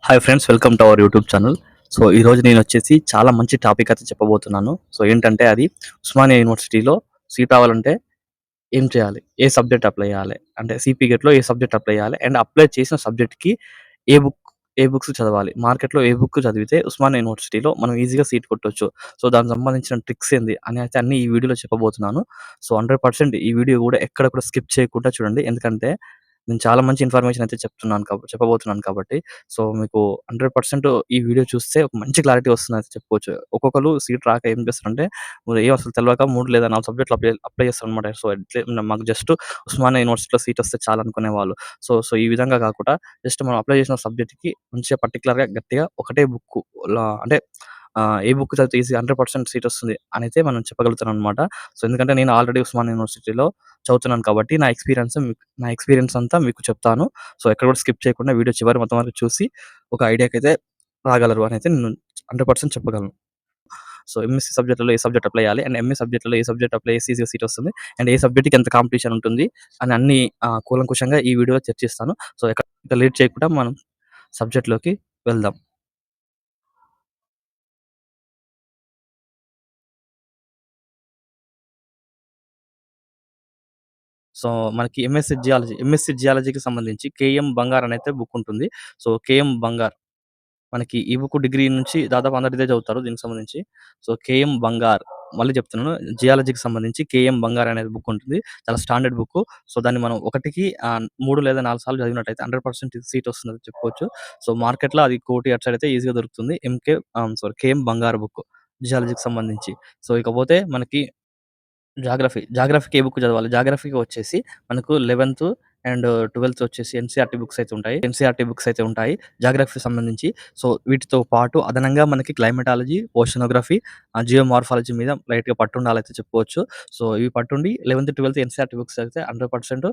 Hi friends, welcome to our YouTube channel. So ఈరోజు నేను వచ్చేసి చాలా మంచి టాపిక్ అయితే చెప్పబోతున్నాను. సో ఏంటంటే అది ఉస్మానియా యూనివర్సిటీలో సీట్ రావాలంటే ఏం చేయాలి? ఏ సబ్జెక్ట్ అప్లై చేయాలి? అంటే సిపి గేట్‌లో ఏ సబ్జెక్ట్ అప్లై చేయాలి? అండ్ అప్లై చేసిన సబ్జెక్ట్‌కి ఏ బుక్ ఏ బుక్స్ చదవాలి? మార్కెట్‌లో ఏ బుక్ చదివితే ఉస్మానియా యూనివర్సిటీలో మనం ఈజీగా సీట్ కొట్టొచ్చు. సో దానికి సంబంధించిన ట్రిక్స్ ఏంది అని అయితే అన్నీ ఈ వీడియోలో చెప్పబోతున్నాను. సో 100% ఈ వీడియో కూడా ఎక్కడ కూడా స్కిప్ చేయకుండా చూడండి. ఎందుకంటే నేను చాలా మంచి ఇన్ఫర్మేషన్ అయితే చెప్పబోతున్నాను కాబట్టి, సో మీకు 100% ఈ వీడియో చూస్తే ఒక మంచి క్లారిటీ వస్తుందని చెప్పుకోవచ్చు. ఒక్కొక్కళ్ళు సీట్ రాక ఏం చేస్తారంటే, ఏం అసలు తెలవక 3 లేదా 4 సబ్జెక్టులు అప్లై అప్లై చేస్తారనమాట. సో మాకు జస్ట్ ఉస్మానియా యూనివర్సిటీలో సీట్ వస్తే చాలనుకునేవాళ్ళు. సో సో ఈ విధంగా కాకుండా జస్ట్ మనం అప్లై చేసిన సబ్జెక్ట్‌కి మంచిగా పర్టిక్యులర్‌గా గట్టిగా ఒకటే బుక్కు అంటే ఏ బుక్ చదివితే ఈజీగా 100% సీట్ వస్తుంది అనైతే మనం చెప్పగలుగుతామనమాట. సో ఎందుకంటే నేను ఆల్రెడీ ఉస్మానియా యూనివర్సిటీలో చదువుతున్నాను కాబట్టి నా ఎక్స్‌పీరియన్స్ అంతా మీకు చెప్తాను. సో ఎక్కడ కూడా స్కిప్ చేయకుండా వీడియో చివరి మొత్తం వరకు చూసి ఒక ఐడియాకైతే రాగలరు అనైతే నేను 100% చెప్పగలను. సో ఎంఎస్‌సి సబ్జెక్ట్‌లలో ఏ సబ్జెక్ట్ అప్లై చేయాలి? అండ్ ఎంఏ సబ్జెక్ట్‌లలో ఏ సబ్జెక్ట్ అప్లై చేస్తే ఈజీగా సీట్ వస్తుంది? అండ్ ఏ సబ్జెక్ట్‌కి ఎంత కాంపిటీషన్ ఉంటుంది? అని అన్నీ కూలంకషంగా ఈ వీడియోలో చర్చిస్తాను. సో ఇక లేట్ చేయకుండా మనం సబ్జెక్ట్‌లోకి వెళ్దాం. సో మనకి ఎంఎస్‌సి జియాలజీకి సంబంధించి 'కేఎం బంగార్' అనైతే బుక్ ఉంటుంది. సో 'కేఎం బంగార్' మనకి ఈ బుక్ డిగ్రీ నుంచి దాదాపు అందరూ ఇదే చదువుతారు దీనికి సంబంధించి. సో 'కేఎం బంగార్' మళ్ళీ చెప్తున్నాను. జియాలజీకి సంబంధించి 'కేఎం బంగార్' అనేది బుక్ ఉంటుంది. చాలా స్టాండర్డ్ బుక్కు. సో దాన్ని మనం ఒకటికి 3 లేదా 4 సార్లు చదివినట్టయితే 100% సీట్ వస్తుందని చెప్పుకోవచ్చు. సో మార్కెట్‌లో అది కోటి అటు సైడ్ అయితే ఈజీగా దొరుకుతుంది. 'కేఎం బంగార్' బుక్ జియాలజీకి సంబంధించి. సో ఇకపోతే మనకి జాగ్రఫీకి ఏ బుక్ చదవాలి? జాగ్రఫీకి వచ్చేసి మనకు 11థ్ అండ్ 12థ్ వచ్చేసి ఎన్‌సీఈఆర్‌టీ బుక్స్ అయితే ఉంటాయి. జాగ్రఫీకి సంబంధించి. సో వీటితో పాటు అదనంగా మనకి క్లైమాటాలజీ, ఓషనోగ్రఫీ, జియో మార్ఫాలజీ మీద లైట్‌గా పట్టుండాలైతే చెప్పుకోవచ్చు. సో ఇవి పట్టుండి 11థ్, 12థ్ ఎన్‌సీఈఆర్‌టీ బుక్స్ చదివితే 100%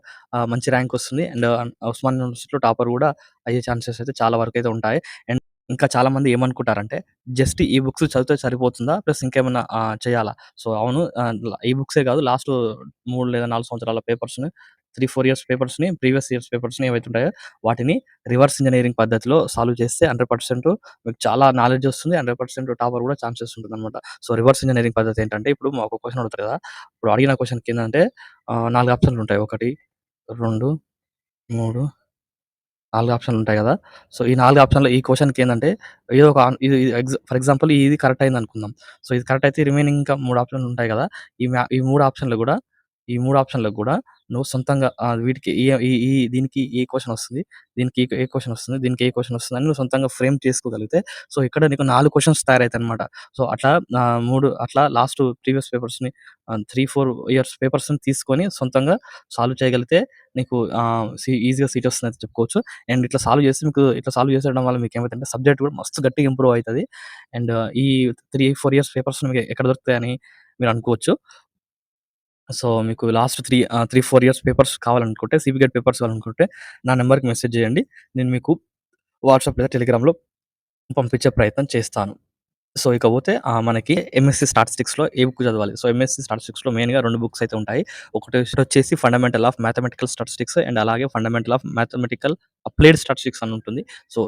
మంచి ర్యాంక్ వస్తుంది. అండ్ ఉస్మానియా యూనివర్సిటీలో టాపర్ కూడా అయ్యే ఛాన్సెస్ అయితే చాలా వరకైతే ఉంటాయి. అండ్ ఇంకా చాలామంది ఏమనుకుంటారంటే జస్ట్ ఈ బుక్స్ చదివితే సరిపోతుందా? ప్లస్ ఇంకేమన్నా చేయాలా? సో అవును. ఈ బుక్సే కాదు లాస్ట్ 3 లేదా 4 సంవత్సరాల పేపర్స్‌ని 3, 4 ఇయర్స్ పేపర్స్‌ని ప్రీవియస్ ఇయర్స్ పేపర్స్‌ని ఏవైతే ఉంటాయో వాటిని రివర్స్ ఇంజినీరింగ్ పద్ధతిలో సాల్వ్ చేస్తే 100% మీకు చాలా నాలెడ్జ్ వస్తుంది. 100% టాపర్ కూడా ఛాన్సెస్ ఉంటుందనమాట. సో రివర్స్ ఇంజినీరింగ్ పద్ధతి ఏంటంటే ఇప్పుడు ఒక క్వెషన్ అడుగుతారు కదా! ఇప్పుడు అడిగిన క్వెషన్‌కి ఏందంటే 4 ఆప్షన్‌లు ఉంటాయి. 1, 2, 3, 4 ఆప్షన్‌లు ఉంటాయి కదా! సో ఈ 4 ఆప్షన్‌లో ఈ క్వెషన్‌కి ఏందంటే ఏదో ఒక ఆన్ ఇది ఫర్ ఎగ్జాంపుల్ ఇది కరెక్ట్ అయిందనుకుందాం. సో ఇది కరెక్ట్ అయితే రిమైనింగ్ ఇంకా 3 ఆప్షన్‌లు ఉంటాయి కదా! ఈ 3 ఆప్షన్‌లు కూడా ఈ 3 ఆప్షన్‌లకు కూడా నువ్వు సొంతంగా వీటికి ఈ ఈ ఈ దీనికి ఏ క్వెషన్ వస్తుంది, దీనికి ఏ క్వెషన్ వస్తుంది, దీనికి ఏ క్వెషన్ వస్తుందని నువ్వు సొంతంగా ఫ్రేమ్ చేసుకోగలిగితే సో ఇక్కడ నీకు 4 క్వెషన్స్ తయారైతాయన్నమాట. సో అట్లా 3 అట్లా లాస్ట్ ప్రీవియస్ పేపర్స్‌ని 3, 4 ఇయర్స్ పేపర్స్‌ని తీసుకొని సొంతంగా సాల్వ్ చేయగలిగితే నీకు ఈజీగా సీట్ వస్తుందని చెప్పుకోవచ్చు. అండ్ ఇట్లా సాల్వ్ చేసేయడం వల్ల మీకేమైద్దంటే సబ్జెక్ట్ కూడా మస్తు గట్టిగా ఇంప్రూవ్ అయితది. అండ్ ఈ 3, 4 ఇయర్స్ పేపర్స్ మీకు ఎక్కడ దొరుకుతాయని మీరు అనుకోవచ్చు. సో మీకు లాస్ట్ 3, 4 ఇయర్స్ పేపర్స్ కావాలనుకుంటే, సీపీ గేట్ పేపర్స్ కావాలనుకుంటే నా నంబర్‌కి మెసేజ్ చేయండి. నేను మీకు వాట్సాప్ లేదా టెలిగ్రామ్‌లో పంపించే ప్రయత్నం చేస్తాను. సో, ఇకపోతే మనకి ఎంఎస్‌సి స్టాటిస్టిక్స్‌లో ఏ బుక్ చదవాలి? సో, ఎంఎస్‌సి స్టాటిస్టిక్స్‌లో మెయిన్‌గా 2 బుక్స్ అయితే ఉంటాయి. ఒకటొచ్చేసి fundamental of mathematical statistics and అలాగే fundamental of mathematical applied statistics అని ఉంటుంది. సో,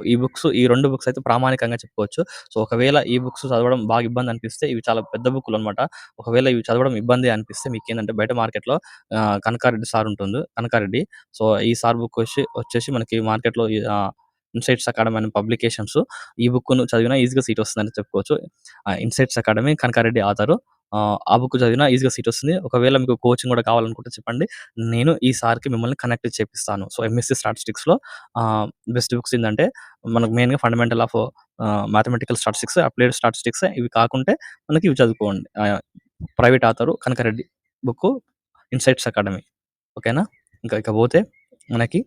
ఈ 2 బుక్స్ అయితే ప్రామాణికంగా చెప్పుకోవచ్చు. సో, ఒకవేళ ఈ బుక్స్ చదవడం బాగా ఇబ్బంది అనిపిస్తే ఇవి చాలా పెద్ద బుక్కులనమాట. ఒకవేళ ఇవి చదవడం ఇబ్బంది అనిపిస్తే మీకేందంటే బయట మార్కెట్‌లో కనకారెడ్డి సార్ ఉంటుంది. కనకారెడ్డి. సో, ఈ సార్ బుక్ వచ్చేసి మనకి మార్కెట్‌లో ఇన్‌సైట్స్ అకాడమీ అనే పబ్లికేషన్స్ ఈ బుక్‌ను చదివినా ఈజీగా సీట్ వస్తుందని చెప్పుకోవచ్చు. Insights academy Kanaka Reddy author. ఆ బుక్ చదివినా ఈజీగా సీట్ వస్తుంది. ఒకవేళ మీకు కోచింగ్ కూడా కావాలనుకుంటే చెప్పండి. నేను ఈ సార్‌కి మిమ్మల్ని కనెక్ట్ చేపిస్తాను. సో, ఎంఎస్‌సి స్టాటిస్టిక్స్‌లో బెస్ట్ బుక్స్ ఏందంటే మనకు మెయిన్‌గా fundamental of mathematical statistics, applied statistics ఇవి కాకుంటే మనకి ఇవి చదువుకోండి. Private author Kanaka Reddy book insights academy. ఓకేనా? ఇకపోతే మనకి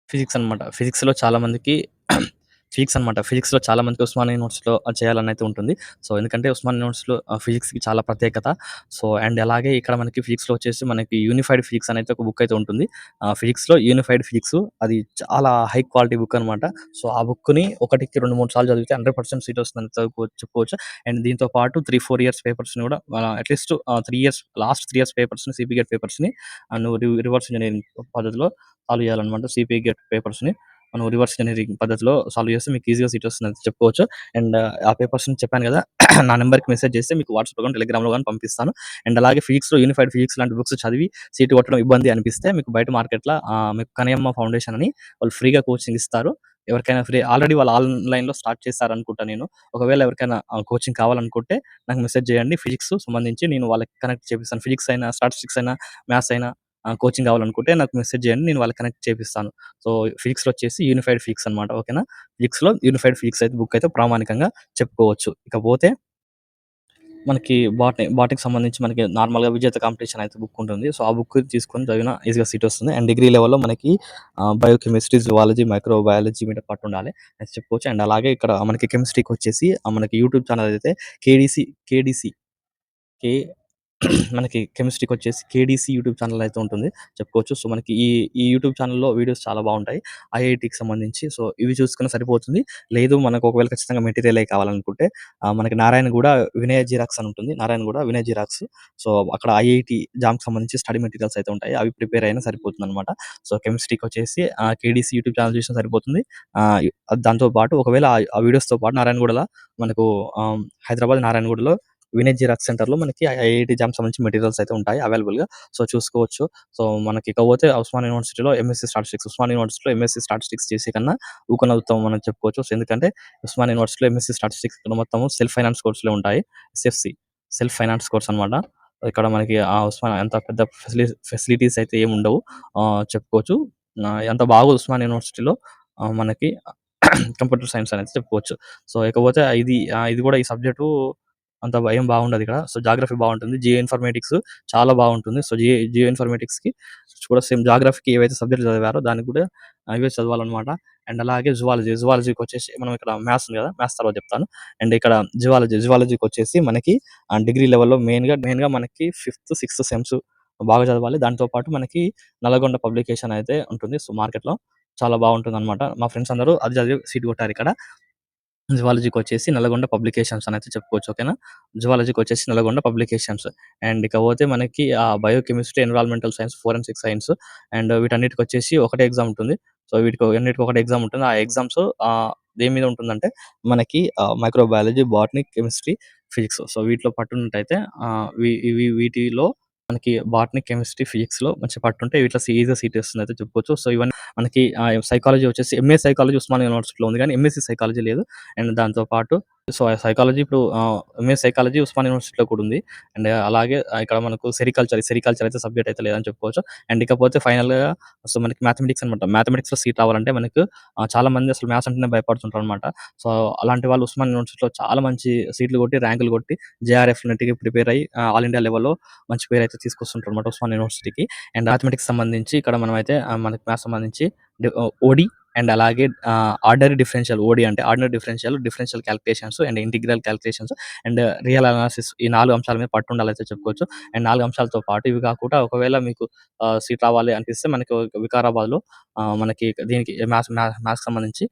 ఫిజిక్స్ అనమాట. ఫిజిక్స్‌లో చాలా మందికి ఉస్మానియా యూనివర్సిటీలో చేయాలనైతే ఉంటుంది. సో, ఎందుకంటే ఉస్మానియా యూనివర్సిటీలో ఫిజిక్స్‌కి చాలా ప్రత్యేకత. సో, అండ్ అలాగే ఇక్కడ మనకి ఫిజిక్స్‌లో వచ్చేసి మనకి యూనిఫైడ్ ఫిజిక్స్ అనైతే ఒక బుక్ అయితే ఉంటుంది. ఫిజిక్స్‌లో యూనిఫైడ్ ఫిజిక్స్ అది చాలా హై క్వాలిటీ బుక్ అనమాట. సో, ఆ బుక్‌ని ఒకటికి 2, 3 సార్లు చదివితే 100% సీట్ వస్తుందని చెప్పుకోవచ్చు. అండ్ దీంతో పాటు 3, 4 ఇయర్స్ పేపర్స్‌ని కూడా అట్‌లీస్ట్ 3 ఇయర్స్ పేపర్స్‌ని సిపి గేట్ పేపర్స్‌ని నువ్వు రివర్స్ ఇంజినీరింగ్ పద్ధతిలో సాల్వ్ చేయాలనమాట సిపి గేట్ పేపర్స్‌ని. మనం రివర్స్ ఇంజినీరింగ్ పద్ధతిలో సాల్వ్ చేస్తే మీకు ఈజీగా సీట్ వస్తుందని చెప్పుకోవచ్చు. అండ్ ఆ పేపర్స్‌ని చెప్పాను కదా! నా నంబర్‌కి మెసేజ్ చేస్తే మీకు వాట్సాప్‌లో గాని, టెలిగ్రామ్‌లో గాని పంపిస్తాను. అండ్ అలాగే ఫిజిక్స్‌లో యూనిఫైడ్ ఫిజిక్స్ లాంటి బుక్స్ చదివి సీట్ కొట్టడం ఇబ్బంది అనిపిస్తే మీకు బయట మార్కెట్‌ల మీకు కనియమ్మ ఫౌండేషన్ అని వాళ్ళు ఫ్రీగా కోచింగ్ ఇస్తారు. ఎవరికైనా ఫ్రీ ఆల్రెడీ వాళ్ళు ఆన్‌లైన్‌లో స్టార్ట్ చేశారనుకుంటా నేను. ఒకవేళ ఎవరికైనా కోచింగ్ కావాలనుకుంటే నాకు మెసేజ్ చేయండి. ఫిజిక్స్ సంబంధించి నేను వాళ్ళకి కనెక్ట్ చేపిస్తాను. ఫిజిక్స్ అయినా, స్టాటిస్టిక్స్ అయినా, మ్యాథ్స్ అయినా కోచింగ్ కావాలనుకుంటే నాకు మెసేజ్ చేయండి. నేను వాళ్ళకి కనెక్ట్ చేపిస్తాను. సో, ఫిజిక్స్‌లో వచ్చేసి యూనిఫైడ్ ఫిజిక్స్ అనమాట. ఓకేనా? ఫిజిక్స్‌లో యూనిఫైడ్ ఫిజిక్స్ అయితే బుక్ అయితే ప్రామాణికంగా చెప్పుకోవచ్చు. ఇకపోతే మనకి బాటనీకి సంబంధించి మనకి నార్మల్‌గా విజేత కాంపిటీషన్ అయితే బుక్ ఉంటుంది. సో, ఆ బుక్ తీసుకొని చదివిన ఈజీగా సీట్ వస్తుంది. అండ్ డిగ్రీ లెవెల్‌లో మనకి బయోకెమిస్ట్రీ, జువాలజీ, మైక్రోబయాలజీ మీద పట్టుండాలి అని చెప్పుకోవచ్చు. అండ్ అలాగే ఇక్కడ మనకి కెమిస్ట్రీకొచ్చేసి మనకి యూట్యూబ్ ఛానల్ అయితే కేడీసీ కే మనకి కెమిస్ట్రీకొచ్చేసి కేడీసీ యూట్యూబ్ ఛానల్ అయితే ఉంటుంది చెప్పుకోవచ్చు. సో, మనకి ఈ యూట్యూబ్ ఛానల్‌లో వీడియోస్ చాలా బావుంటాయి. ఐఐటీకి సంబంధించి. సో, ఇవి చూసుకున్న సరిపోతుంది. లేదు మనకు ఒకవేళ ఖచ్చితంగా మెటీరియలే కావాలనుకుంటే మనకి నారాయణగూడ వినయ్ జిరాక్స్ అని ఉంటుంది. నారాయణగూడ వినయ్ జిరాక్స్. సో, అక్కడ ఐఐటీ జామ్‌కి సంబంధించి స్టడీ మెటీరియల్స్ అయితే ఉంటాయి. అవి ప్రిపేర్ అయినా సరిపోతుందనమాట. సో, కెమిస్ట్రీకొచ్చేసి కేడీసీ యూట్యూబ్ ఛానల్ చూసినా సరిపోతుంది. ఆహ్, దాంతో పాటు ఒకవేళ ఆ వీడియోస్‌తో పాటు నారాయణగూడల మనకు హైదరాబాద్ నారాయణగూడలో వినయ్ జిరాక్స్ సెంటర్‌లో మనకి ఐఐటీ జామ్‌కి సంబంధించిన మెటీరియల్స్ అయితే ఉంటాయి అవైలబుల్‌గా. సో, చూసుకోవచ్చు. సో, మనకి ఇకపోతే ఉస్మానియా యూనివర్సిటీలో ఎంఎస్సీ స్టాటిస్టిక్స్ ఉస్మానియా యూనివర్సిటీలో ఎంఎస్సీ స్టాటిస్టిక్స్ చేసే కన్నా ఊకనవుతాం మనం చెప్పుకోవచ్చు. సో, ఎందుకంటే ఉస్మానియా యూనివర్సిటీలో ఎంఎస్సీ స్టాటిస్టిక్స్ ఇక్కడ మొత్తం సెల్ఫ్ ఫైనాన్స్ కోర్సులే ఉంటాయి. ఎస్ఎఫ్‌సి సెల్ఫ్ ఫైనాన్స్ కోర్స్ అనమాట. ఇక్కడ మనకి ఉస్మానియా అంత పెద్ద ఫెసిలిటీస్ అయితే ఏముండవు. చెప్పుకోవచ్చు. అంత బాగోదు ఉస్మానియా యూనివర్సిటీలో మనకి కంప్యూటర్ సైన్స్ అనేది చెప్పుకోవచ్చు. సో, ఇకపోతే ఇది కూడా ఈ సబ్జెక్టు అంత భయం బాగుండదిక్కడ. సో, జాగ్రఫీ బావుంటుంది. జియో ఇన్ఫర్మేటిక్స్ చాలా బావుంటుంది. సో, జియో ఇన్ఫర్మేటిక్స్‌కి కూడా సేమ్ జాగ్రఫీకి ఏవైతే సబ్జెక్ట్‌లు చదివారో దానికి కూడా అవే చదవాలనమాట. అండ్ అలాగే జువాలజీకొచ్చేసి మనం ఇక్కడ మ్యాథ్స్ ఉంది కదా! మ్యాథ్స్ తర్వాత చెప్తాను. అండ్ ఇక్కడ జువాలజీకొచ్చేసి మనకి డిగ్రీ లెవెల్‌లో మెయిన్‌గా మనకి ఫిఫ్త్, సిక్స్త్ సెమ్స్ బాగా చదవాలి. దాంతో పాటు మనకి నల్లగొండ పబ్లికేషన్ అయితే ఉంటుంది. సో, మార్కెట్‌లో చాలా బావుంటుందనమాట. మా ఫ్రెండ్స్ అందరూ అది చదివి సీట్ కొట్టారిక్కడ. జువాలజీకొచ్చేసి నల్గొండ పబ్లికేషన్స్ అనైతే చెప్పుకోవచ్చు. ఓకేనా? జువాలజీకొచ్చేసి నల్గొండ పబ్లికేషన్స్. అండ్ ఇకపోతే మనకి biochemistry, environmental science, forensic science and వీటన్నిటికొచ్చేసి ఒకటే ఎగ్జామ్ ఉంటుంది. సో, అన్నిటికి ఒకటే ఎగ్జామ్ ఉంటుంది. ఆ ఎగ్జామ్స్ దేని మీద ఉంటుందంటే మనకి microbiology, botany, chemistry, physics. So, వీటిలో పట్టున్నట్టయితే వీటిలో మనకి బాటనీ, కెమిస్ట్రీ, ఫిజిక్స్‌లో మంచి పట్టుంటే వీటిలో ఈజీగా సీట్ వస్తుందయితే చెప్పుకోవచ్చు. సో, ఇవన్నీ మనకి సైకాలజీ వచ్చేసి ఎంఏ సైకాలజీ ఉస్మానియా యూనివర్సిటీలో ఉంది గానీ, ఎంఎస్సీ సైకాలజీ లేదు. అండ్ దాంతో పాటు సైకాలజీ ఇప్పుడు ఎంఏ సైకాలజీ ఉస్మానియా యూనివర్సిటీలో కూడా ఉంది. అండ్ అలాగే ఇక్కడ మనకు సెరికల్చర్ అయితే సబ్జెక్ట్ అయితే లేదని చెప్పుకోవచ్చు. అండ్ ఇకపోతే ఫైనల్‌గా సో, మనకి మ్యాథమెటిక్స్ అనమాట. మ్యాథమెటిక్స్‌లో సీట్ రావాలంటే మనకు చాలా మంది అసలు మ్యాథ్స్ అంటేనే భయపడుతుంటారనమాట. సో, అలాంటి వాళ్ళు ఉస్మానియా యూనివర్సిటీలో చాలా మంచి సీట్లు కొట్టి, ర్యాంకులు కొట్టి జేఆర్ఎఫ్ నెట్‌కి ప్రిపేర్ అయ్యి ఆల్ ఇండియా లెవెల్‌లో మంచి పేరైతే తీసుకొస్తుంటారనమాట ఉస్మానియా యూనివర్సిటీకి. అండ్ మ్యాథమెటిక్స్ సంబంధించి ఇక్కడ మనమైతే మనకి మ్యాథ్స్ సంబంధించి ఓడీ అండ్ అలాగే ఆర్డినరీ డిఫరెన్షియల్ ఓడీ అంటే ordinary differential calculations and integral calculations and real analysis ఈ 4 అంశాల మీద పట్టుండాలైతే చెప్పుకోవచ్చు. అండ్ 4 అంశాలతో పాటు ఇవి కాకుండా ఒకవేళ మీకు సీట్ రావాలి అనిపిస్తే మనకి వికారాబాద్‌లో మనకి దీనికి మ్యాథ్స్‌కి సంబంధించి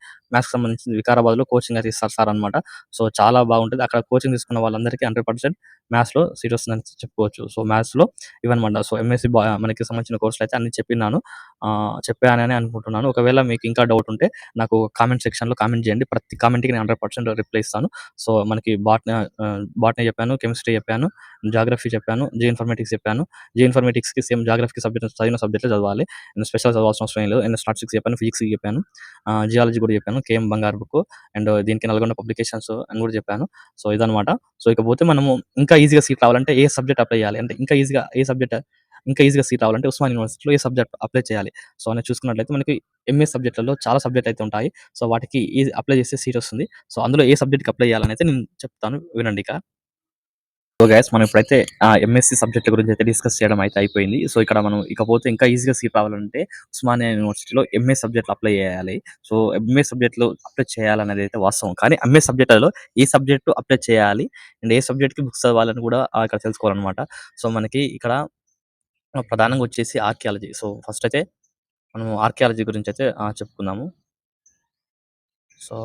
వికారాబాద్‌లో కోచింగ్ అయితే ఇస్తారు సార్ అనమాట. సో, చాలా బాగుంటది. అక్కడ కోచింగ్ తీసుకున్న వాళ్ళందరికీ 100% మ్యాథ్స్‌లో సీట్ వస్తుందని చెప్పుకోవచ్చు. సో, మ్యాథ్స్‌లో ఇవన్నమాట. సో, ఎంఎస్‌సి మనకి సంబంధించిన కోర్సులయితే అన్నీ చెప్పినాను. చెప్పాననే అనుకుంటున్నాను. ఒకవేళ మీకు ఇంకా డౌట్ ఉంటే నాకు కామెంట్ సెక్షన్‌లో కామెంట్ చేయండి. ప్రతి కామెంట్‌కి నేను 100% రిప్లై ఇస్తాను. సో, మనకి బాటనీ చెప్పాను, కెమిస్ట్రీ చెప్పాను, జాగ్రఫీ చెప్పాను, ఇన్ఫర్మేటిక్స్ చెప్పాను. ఇన్ఫర్మేటిక్స్‌కి సేమ్ జాగ్రఫీకి చదివిన సబ్జెక్ట్‌లే చదవాలి. స్పెషల్‌గా చదవాల్సిన అవసరం ఏం లేదు. అండ్ స్టాటిస్టిక్స్ చెప్పాను, ఫిజిక్స్‌కి చెప్పాను, జియాలజీ కూడా చెప్పాను. కేఎం బంగారు బుక్ అండ్ దీనికి నల్గొండ పబ్లికేషన్స్ అని కూడా చెప్పాను. సో, ఇదనమాట. సో, ఇకపోతే మనము ఇంకా ఈజీగా సీట్ రావాలంటే ఏ సబ్జెక్ట్ అప్లై చేయాలి? అంటే ఇంకా ఈజీగా సీట్ రావాలంటే ఉస్మానియా యూనివర్సిటీలో ఏ సబ్జెక్ట్ అప్లై చేయాలి? సో, అనేది చూసుకున్నట్లయితే మనకి ఎంఏ సబ్జెక్ట్‌లలో చాలా సబ్జెక్ట్‌లు అయితే ఉంటాయి. సో, వాటికి అప్లై చేస్తే సీట్ వస్తుంది. సో, అందులో ఏ సబ్జెక్ట్‌కి అప్లై చేయాలనైతే నేను చెప్తాను వినండిక. సో, గైస్ మనం ఇప్పుడైతే ఎంఎస్‌సి సబ్జెక్ట్‌ల గురించి అయితే డిస్కస్ చేయడం అయితే అయిపోయింది. సో, ఇక్కడ మనం ఇకపోతే ఇంకా ఈజీగా సీట్ రావాలంటే ఉస్మానియా యూనివర్సిటీలో ఎంఏ సబ్జెక్ట్‌లు అప్లై చేయాలి. సో, ఎంఏ సబ్జెక్ట్‌లు అప్లై చేయాలనేది అయితే వాస్తవం. కానీ ఎంఏ సబ్జెక్ట్‌లలో ఏ సబ్జెక్ట్ అప్లై చేయాలి? అండ్ ఏ సబ్జెక్ట్‌కి బుక్స్ చదవాలని కూడా ఇక్కడ తెలుసుకోవాలనమాట. సో, మనకి ఇక్కడ ప్రధానంగా వచ్చేసి ఆర్కియాలజీ. సో, ఫస్ట్ అయితే మనం ఆర్కియాలజీ గురించయితే చెప్పుకుందాము. సో,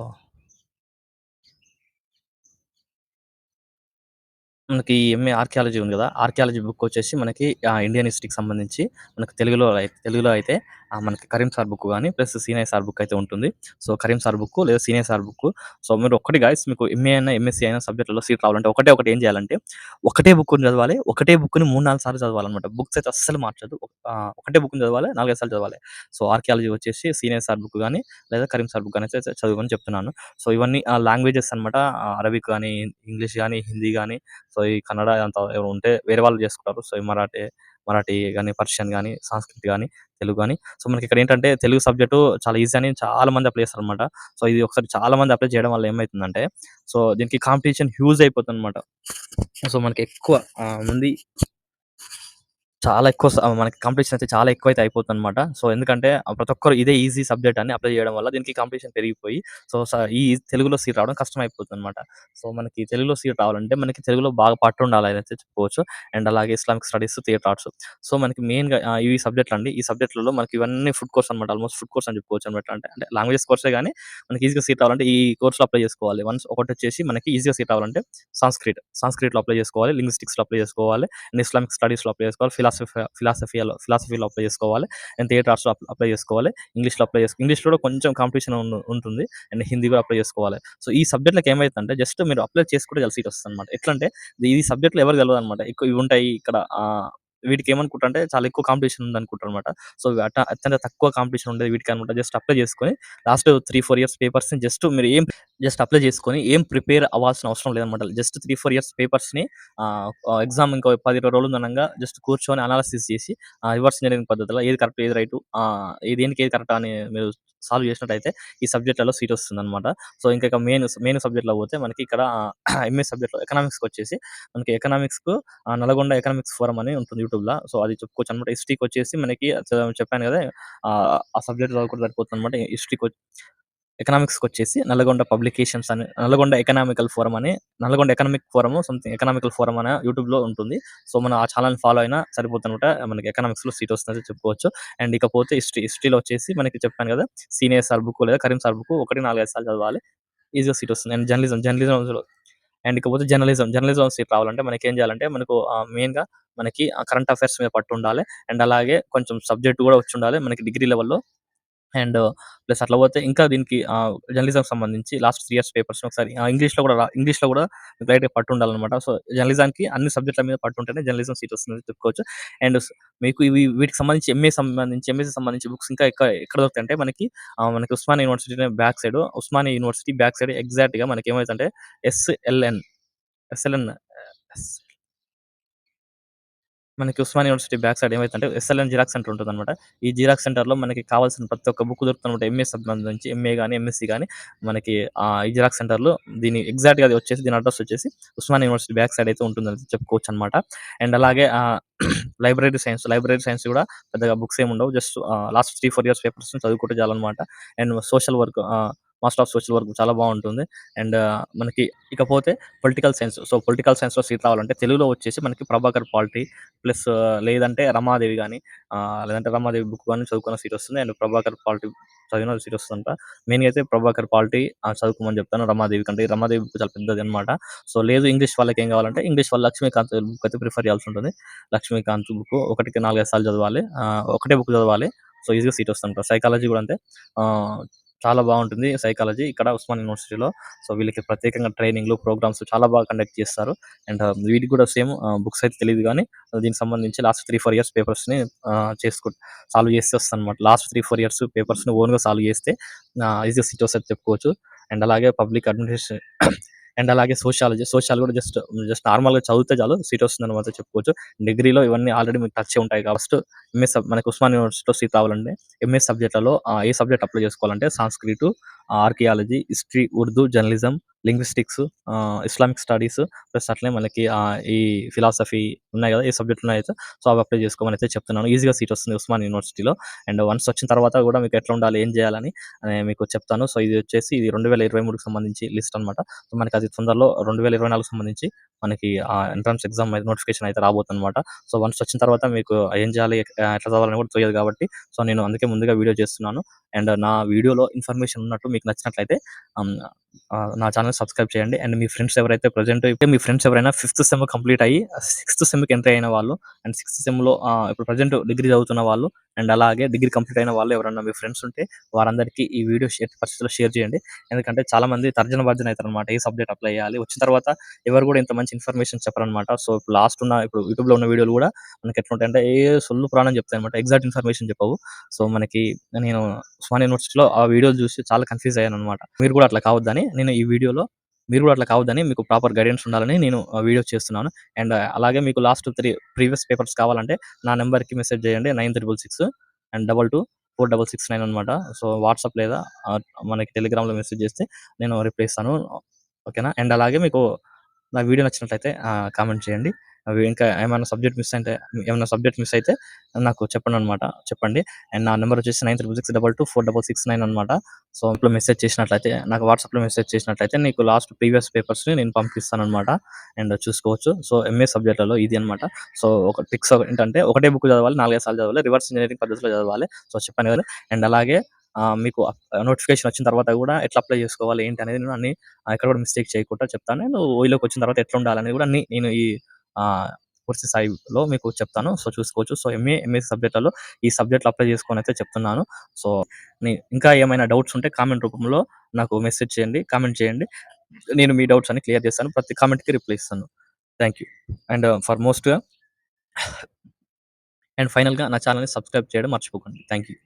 మనకి ఎంఏ ఆర్కియాలజీ ఉంది గదా! ఆర్కియాలజీ బుక్ వచ్చేసి మనకి ఇండియన్ హిస్టరీకి సంబంధించి మనకు తెలుగులో అయితే మనకి కరీం సార్ బుక్ గాని, ప్లస్ సీనయ్య సార్ బుక్ అయితే ఉంటుంది. సో, కరీం సార్ బుక్ లేదా సీనయ్య సార్ బుక్. సో, మీరు ఒక్కటి గైస్ మీకు ఎంఏ అయినా, ఎంఎస్సీ అయినా సబ్జెక్ట్‌లలో సీట్ రావాలంటే ఒకటే ఒకటి ఏం చేయాలంటే, ఒకటే బుక్‌ని చదవాలి. ఒకటే బుక్‌ని 3, 4 సార్లు చదవాలన్నమాట. బుక్స్ అయితే అస్సలు మార్చొద్దు. ఒకటే బుక్‌ని చదవాలి. 4, 5 సార్లు చదవాలి. సో, ఆర్కియాలజీ వచ్చేసి సీనయ్య సార్ బుక్ గాని, లేదా కరీం సార్ బుక్ గాని అయితే చదవమని చెప్తున్నాను. సో, ఇవన్నీ లాంగ్వేజెస్ అన్నమాట. అరబిక్ గాని, ఇంగ్లీష్ గాని, హిందీ గాని, సో, ఈ కన్నడ అంతా ఉంటే వేరే వాళ్ళు చేసుకుంటారు. సో, ఈ మరాఠీ గాని, పర్షియన్ గాని, సంస్కృత్ గాని, తెలుగు గాని. సో, మనకిక్కడేంటంటే తెలుగు సబ్జెక్టు చాలా ఈజీ అని చాలా మంది అప్లై చేస్తారనమాట. సో, ఇది ఒకసారి చాలా మంది అప్లై చేయడం వల్ల ఏమైతుందంటే, సో, దీనికి కాంపిటీషన్ హ్యూజ్ అయిపోతుందనమాట. సో, మనకి ఎక్కువ మంది చాలా ఎక్కువ మనకి కాంపిటీషన్ అయితే చాలా ఎక్కువైతే అయిపోతుందనమాట. సో, ఎందుకంటే ప్రతి ఒక్కరు ఇదే ఈజీ సబ్జెక్ట్ అని అప్లై చేయడం వల్ల దీనికి కాంపిటీషన్ పెరిగిపోయి, సో, ఈ తెలుగులో సీట్ రావడం కష్టమైపోతుందనమాట. సో, మనకి తెలుగులో సీట్ రావాలంటే మనకి తెలుగులో బాగా పట్టుండాలనైతే చెప్పుకోవచ్చు. అండ్ అలాగే Islamic studies, theatre arts. So, మనకి మెయిన్‌గా ఈ సబ్జెక్ట్‌లండి. ఈ సబ్జెక్ట్‌లలో మనకి ఇవన్నీ ఫుడ్ కోర్స్ అనమాట. ఆల్‌మోస్ట్ ఫుడ్ కోర్స్ అని చెప్పుకోవచ్చు అనమాట. అంటే లాంగ్వేజెస్ కోర్సే గాని మనకి ఈజీగా సీట్ రావాలంటే ఈ కోర్స్‌లో అప్లై చేసుకోవాలి. వన్స్ ఒకటొచ్చేసి మనకి ఈజీగా సీట్ రావాలంటే సాంస్క్రిట్‌లో అప్లై చేసుకోవాలి. లింగ్విస్టిక్స్‌లో అప్లై చేసుకోవాలి. అండ్ ఇస్లామిక్ స్టడీస్‌లో అప్లై చేసుకోవాలి. ఫిలాసఫీలో అప్లై చేసుకోవాలి. అండ్ థియేటర్ ఆర్ట్స్‌లో అప్లై చేసుకోవాలి. ఇంగ్లీష్‌లో కూడా కొంచెం కాంపిటీషన్ ఉంటుంది. అండ్ హిందీ కూడా అప్లై చేసుకోవాలి. సో, ఈ సబ్జెక్ట్‌లకి ఏమైతుందంటే జస్ట్ మీరు అప్లై చేసుకుంటే చాలు సీట్ వస్తదనమాట. ఎట్లంటే ఈ సబ్జెక్ట్‌లు ఎవరికీ తెలవదనమాట. ఎక్కువ ఇవుంటాయి ఇక్కడ వీటికేమనుకుంటారంటే చాలా ఎక్కువ కాంపిటీషన్ ఉందనుకుంటారనమాట. సో, అత్యంత తక్కువ కాంపిటీషన్ ఉండేది వీటికనమాట. జస్ట్ అప్లై చేసుకొని లాస్ట్ 3, 4 ఇయర్స్ పేపర్స్‌ని జస్ట్ అప్లై చేసుకొని ఏం ప్రిపేర్ అవ్వాల్సిన అవసరం లేదనమాట. జస్ట్ 3, 4 ఇయర్స్ పేపర్స్‌ని ఎగ్జామ్ ఇంకో 10, 20 రోజులు ఉందనంగా జస్ట్ కూర్చొని అనాలిసిస్ చేసి రివర్స్ ఇంజినీరింగ్ పద్ధతిలో ఏది కరెక్ట్, ఏది రైటు, దేనికి ఏది కరెక్ట్ అని మీరు సాల్వ్ చేసినట్టయితే ఈ సబ్జెక్ట్‌లలో సీట్ వస్తుందనమాట. సో, ఇంకా మెయిన్ సబ్జెక్ట్‌లో పోతే మనకి ఇక్కడ ఎంఏ సబ్జెక్ట్‌లో ఎకనామిక్స్‌కొచ్చేసి మనకి ఎకనామిక్స్‌కు నల్గొండ ఎకనామిక్స్ ఫోరం అని ఉంటుంది యూట్యూబ్‌లో. సో, అది చెప్పుకోవచ్చనమాట. హిస్టరీకొచ్చేసి మనకి చెప్పాను కదా! ఆ సబ్జెక్ట్ చదువుకుంటే సరిపోతుందనమాట. ఎకనామిక్స్‌కొచ్చేసి నల్గొండ ఎకనామికల్ ఫోరం అని, Nalgonda economic forum something economical forum అని యూట్యూబ్‌లో ఉంటుంది. సో, మనం ఆ ఛానెల్‌ని ఫాలో అయినా సరిపోతుందనమాట. మనకి ఎకనామిక్స్‌లో సీట్ వస్తుందని చెప్పుకోవచ్చు. అండ్ ఇకపోతే హిస్టరీలో వచ్చేసి మనకి చెప్పాను కదా! సీనియర్ సార్ బుక్ లేదా కరీం సార్ బుక్ ఒకటి 4, 5 సార్లు చదవాలి. ఈజీగా సీట్ వస్తుంది. అండ్ జర్నలిజంలో అండ్ ఇకపోతే జర్నలిజం సీట్ రావాలంటే మనకేం చేయాలంటే మనకు మెయిన్‌గా మనకి కరెంట్ అఫైర్స్ మీద పట్టుండాలి. అండ్ అలాగే కొంచెం సబ్జెక్ట్ కూడా వచ్చుండాలి మనకి డిగ్రీ లెవెల్‌లో. అండ్ ప్లస్ అట్లా పోతే ఇంకా దీనికి జర్నలిజంకి సంబంధించి లాస్ట్ 3 ఇయర్స్ పేపర్స్‌ని ఒకసారి ఇంగ్లీష్‌లో కూడా మీకు లైట్‌గా పట్టుండాలనమాట. సో, జర్నలిజానికి అన్ని సబ్జెక్ట్‌ల మీద పట్టుంటేనే జర్నలిజం సీట్ వస్తుందని చెప్పుకోవచ్చు. అండ్ మీకు వీటికి సంబంధించి ఎంఎస్‌కి సంబంధించి బుక్స్ ఇంకా ఎక్కడ దొరుకుతాయంటే మనకి ఉస్మానియా యూనివర్సిటీ బ్యాక్ సైడ్ ఎగ్జాక్ట్‌గా మనకేమైతుందంటే ఎస్ఎల్ఎన్ ఎస్ఎల్ఎన్ ఎస్ మనకి ఉస్మానియా యూనివర్సిటీ బ్యాక్ సైడ్ ఏమైతుందంటే ఎస్ఎల్ఎన్ జిరాక్స్ సెంటర్ ఉంటుందనమాట. ఈ జిరాక్స్ సెంటర్‌లో మనకి కావాల్సిన ప్రతి ఒక్క బుక్ దొరుకుతుందనమాట. ఎంఏ సంబంధించి ఎంఏ గాని, ఎంఎస్సీ గాని మనకి ఈ జిరాక్స్ సెంటర్‌లో ఎగ్జాక్ట్‌గా అది వచ్చేసి దీని అడ్రెస్ వచ్చేసి ఉస్మానియా యూనివర్సిటీ బ్యాక్ సైడ్ అయితే ఉంటుందని చెప్పుకోవచ్చనమాట. అండ్ అలాగే లైబ్రరీ సైన్స్ కూడా పెద్దగా బుక్స్ ఏమి ఉండవు. జస్ట్ లాస్ట్ 3, 4 ఇయర్స్ పేపర్స్‌ని చదువుకుంటే చాలనమాట. And master of social work చాలా బావుంటుంది. అండ్ మనకి ఇకపోతే పొలిటికల్ సైన్స్‌లో సీట్ రావాలంటే తెలుగులో వచ్చేసి మనకి 'ప్రభాకర్ పాలిటీ' ప్లస్ లేదంటే 'రమాదేవి' గాని, లేదంటే 'రమాదేవి' బుక్ గాని చదువుకున్న సీట్ వస్తుంది. అండ్ 'ప్రభాకర్ పాలిటీ' చదివిన సీట్ వస్తదంట. మెయిన్‌గా అయితే 'ప్రభాకర్ పాలిటీ' చదువుకోమని చెప్తాను 'రమాదేవి' కంటే. 'రమాదేవి' బుక్ చాలా పెద్దదనమాట. సో, లేదు ఇంగ్లీష్ వాళ్ళకేం కావాలంటే ఇంగ్లీష్ వాళ్ళు 'లక్ష్మీకాంత్' బుక్ అయితే ప్రిఫర్ చేయాల్సుంటుంది. 'లక్ష్మీకాంత్' బుక్ ఒకటికి 4, 5 సార్లు చదవాలి. ఒకటే బుక్ చదవాలి. సో, ఈజీగా సీట్ వస్తుందంట. సైకాలజీ కూడా అంతే. ఆహ్, చాలా బావుంటుంది సైకాలజీ ఇక్కడ ఉస్మానియా యూనివర్సిటీలో. సో, వీళ్ళకి ప్రత్యేకంగా ట్రైనింగ్‌లు, ప్రోగ్రామ్స్ చాలా బాగా కండక్ట్ చేస్తారు. అండ్ వీటికి కూడా సేమ్ బుక్స్ అయితే తెలీదు గానీ దీనికి సంబంధించి లాస్ట్ 3, 4 ఇయర్స్ పేపర్స్‌ని సాల్వ్ చేస్తే వస్తదనమాట. లాస్ట్ 3, 4 ఇయర్స్ పేపర్స్‌ని ఓన్‌గా సాల్వ్ చేస్తే ఈజీగా సీట్ వస్తదని చెప్పుకోవచ్చు. అండ్ అలాగే పబ్లిక్ అడ్మినిస్ట్రేషన్ అండ్ అలాగే సోషియాలజీ కూడా జస్ట్ నార్మల్‌గా చదివితే చాలు సీట్ వస్తుందని మాత్రం చెప్పుకోవచ్చు. డిగ్రీలో ఇవన్నీ ఆల్రెడీ మీకు టచ్చే ఉంటాయి కాబట్టి ఫస్ట్ మనకి ఉస్మానియా యూనివర్సిటీలో సీట్ రావాలంటే ఎంఎస్ సబ్జెక్ట్‌లలో ఏ సబ్జెక్ట్ అప్లై చేసుకోవాలంటే Sanskrit, archaeology, history, Urdu, journalism, linguistics, Islamic studies plus అట్లనే మనకి ఈ ఫిలాసఫీ ఉన్నాయి కదా! ఏ సబ్జెక్ట్ ఉన్నాయైతే సో, అవి అప్లై చేసుకోమని అయితే చెప్తున్నాను. ఈజీగా సీట్ వస్తుంది ఉస్మానియా యూనివర్సిటీలో. అండ్ వన్స్ వచ్చిన తర్వాత కూడా మీకు ఎట్లా ఉండాలి, ఏం చేయాలని మీకు చెప్తాను. సో, ఇది 2023కి సంబంధించి లిస్ట్ అనమాట. సో, మనకది తొందరలో 2024కి సంబంధించి మనకి ఎంట్రన్స్ ఎగ్జామ్ అయితే నోటిఫికేషన్ అయితే రాబోతుందన్నమాట. సో, వన్స్ వచ్చిన తర్వాత మీకు ఏం చేయాలి, ఎట్లా చదవాలని కూడా తెలియదు కాబట్టి, సో, నేను అందుకే ముందుగా వీడియో చేస్తున్నాను. అండ్ నా వీడియోలో ఇన్ఫర్మేషన్ ఉన్నట్టు మీకు నచ్చినట్లయితే హ్మ్, నా ఛానెల్ సబ్స్క్రైబ్ చేయండి. అండ్ మీ ఫ్రెండ్స్ ఎవరైతే మీ ఫ్రెండ్స్ ఎవరైనా ఫిఫ్త్ సెమ్ కంప్లీట్ అయ్యి సిక్స్త్ సెమ్‌కి ఎంటర్ అయిన వాళ్ళు అండ్ సిక్స్త్ సెమ్‌లో ఇప్పుడు ప్రెజెంట్ డిగ్రీ చదువుతున్న వాళ్ళు అండ్ అలాగే డిగ్రీ కంప్లీట్ అయిన వాళ్ళు ఎవరైనా మీ ఫ్రెండ్స్ ఉంటే వారందరికీ ఈ వీడియో ఎట్టి పరిస్థితుల్లో షేర్ చేయండి. ఎందుకంటే చాలా మంది తర్జన భర్జన అయితారనమాట. ఏ సబ్జెక్ట్ అప్లై చేయాలి? వచ్చిన తర్వాత ఎవరు కూడా ఇంత మంచి ఇన్ఫర్మేషన్ చెప్పరనమాట. సో, ఇప్పుడు యూట్యూబ్‌లో ఉన్న వీడియోలు కూడా మనకి ఎట్లుంటాయంటే సొల్లు పురాణం చెప్తాయన్నమాట. ఎగ్జాక్ట్ ఇన్ఫర్మేషన్ చెప్పవు. సో, మనకి నేను ఉస్మానియా యూనివర్సిటీలో ఆ వీడియోలు చూసి చాలా కన్‌ఫ్యూజ్ అయ్యాననమాట. మీరు కూడా అట్లా కావద్దని మీకు ప్రాపర్ గైడెన్స్ ఉండాలని నేను వీడియోస్ చేస్తున్నాను. అండ్ అలాగే మీకు లాస్ట్ 3 ప్రీవియస్ పేపర్స్ కావాలంటే నా నంబర్‌కి మెసేజ్ చేయండి 9366 అండ్ 22 4669 అనమాట. సో, వాట్సాప్ లేదా ఆహ్, మనకి టెలిగ్రామ్‌లో మెసేజ్ చేస్తే నేను రిప్లై ఇస్తాను. ఓకేనా? అండ్ అలాగే మీకు నా వీడియో నచ్చినట్లయితే కామెంట్ చేయండి. అవి ఇంకా ఏమన్నా సబ్జెక్ట్ మిస్ అయితే నాకు చెప్పండి. అండ్ నా నంబర్ వచ్చేసి 9366224669 అనమాట. సో, ఇప్పుడు వాట్సాప్‌లో మెసేజ్ చేసినట్లయితే నీకు లాస్ట్ ప్రీవియస్ పేపర్స్‌ని నేను పంపిస్తాననమాట. అండ్ చూసుకోవచ్చు. సో, ఎంఏ సబ్జెక్ట్‌లలో ఇది అనమాట. సో, ఒక ట్రిక్స్ ఏంటంటే ఒకటే బుక్ చదవాలి. 4, 5 సార్లు చదవాలి. రివర్స్ ఇంజినీరింగ్ పద్ధతిలో చదవాలి. సో, చెప్పాను కదా! అండ్ అలాగే మీకు నోటిఫికేషన్ వచ్చిన తర్వాత కూడా ఎట్లా అప్లై చేసుకోవాలి ఏంటి అనేది నేను అన్ని ఎక్కడ కూడా మిస్టేక్ చేయకుండా చెప్తాను. నేను ఓయూలోకి వచ్చిన తర్వాత ఎట్లా ఉండాలనేది కూడా అన్ని నేను ఈ ఆహ్, పూర్తి స్థాయిలో మీకు చెప్తాను. సో, చూసుకోవచ్చు. సో, ఎంఎస్సీ సబ్జెక్ట్‌లలో ఈ సబ్జెక్ట్‌లు అప్లై చేసుకోనైతే చెప్తున్నాను. సో, ఇంకా ఏమైనా డౌట్స్ ఉంటే కామెంట్ రూపంలో నాకు మెసేజ్ చేయండి. కామెంట్ చేయండి. నేను మీ డౌట్స్ అన్ని క్లియర్ చేస్తాను. ప్రతి కామెంట్‌కి రిప్లై ఇస్తాను. Thank you. అండ్ ఫర్ మోస్ట్‌గా అండ్ ఫైనల్‌గా నా ఛానెల్‌ని సబ్స్క్రైబ్ చేయడం మర్చిపోకండి. Thank you.